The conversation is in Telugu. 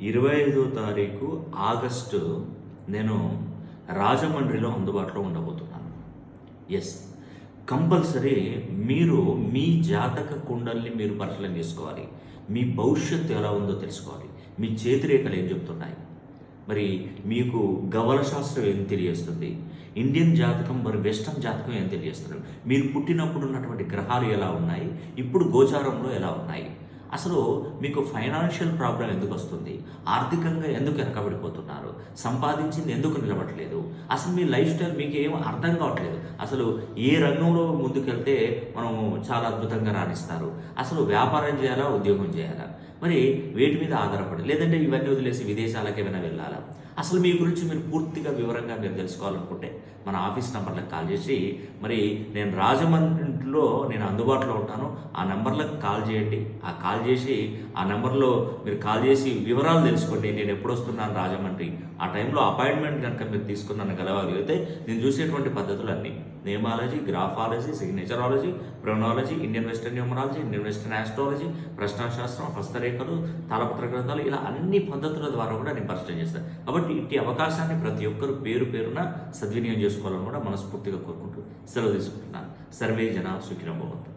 25వ తారీఖు ఆగస్టు నేను రాజమండ్రిలో అందుబాటులో ఉండబోతున్నాను. ఎస్, కంపల్సరీ మీరు మీ జాతక కుండల్ని మీరు పరిశీలన చేసుకోవాలి. మీ భవిష్యత్తు ఎలా ఉందో తెలుసుకోవాలి. మీ చేతిరేఖలు ఏం చెప్తున్నాయి, మరి మీకు గవల శాస్త్రం ఏం తెలియజేస్తుంది, ఇండియన్ జాతకం మరి వెస్టర్న్ జాతకం ఏం తెలియజేస్తుంది, మీరు పుట్టినప్పుడు ఉన్నటువంటి గ్రహాలు ఎలా ఉన్నాయి, ఇప్పుడు గోచారంలో ఎలా ఉన్నాయి, అసలు మీకు ఫైనాన్షియల్ ప్రాబ్లం ఎందుకు వస్తుంది, ఆర్థికంగా ఎందుకు వెనకబడిపోతున్నారు, సంపాదించింది ఎందుకు నిలబడలేదు, అసలు మీ లైఫ్ స్టైల్ మీకు ఏం అర్థం కావట్లేదు, అసలు ఏ రంగంలో ముందుకెళ్తే మనం చాలా అద్భుతంగా రాణిస్తారు, అసలు వ్యాపారం చేయాలా ఉద్యోగం చేయాలా, మరి వేటి మీద ఆధారపడి, లేదంటే ఇవన్నీ వదిలేసి విదేశాలకు ఏమైనా వెళ్ళాలా, అసలు మీ గురించి మీరు పూర్తిగా వివరంగా మీరు తెలుసుకోవాలనుకుంటే మన ఆఫీస్ నెంబర్లకు కాల్ చేసి, మరి నేను రాజమండ్రిలో నేను అందుబాటులో ఉంటాను, ఆ నెంబర్లకు కాల్ చేయండి. ఆ కాల్ చేసి ఆ నెంబర్లో మీరు కాల్ చేసి వివరాలు తెలుసుకోండి. నేను ఎప్పుడు వస్తున్నాను రాజమండ్రి, ఆ టైంలో అపాయింట్మెంట్ కనుక మీరు తీసుకున్నాను గెలవగలిగితే నేను చూసేటువంటి పద్ధతులు అన్నీ నేమాలజీ, గ్రాఫాలజీ, సిగ్నేచరాలజీ, ప్రొనాలజీ, Indian western numerology, Indian western astrology, ప్రశ్నాశాస్త్రం, హస్తరేఖలు, తాళపత్ర గ్రంథాలు, ఇలా అన్ని పద్ధతుల ద్వారా కూడా నేను పరిచయం చేస్తాను. కాబట్టి ఇట్టి అవకాశాన్ని ప్రతి ఒక్కరు పేరు పేరున సద్వినియోగం చేసుకోవాలని కూడా మనస్ఫూర్తిగా కోరుకుంటూ సెలవు తీసుకుంటున్నాను. సర్వే జన సుఖినో భవంతు.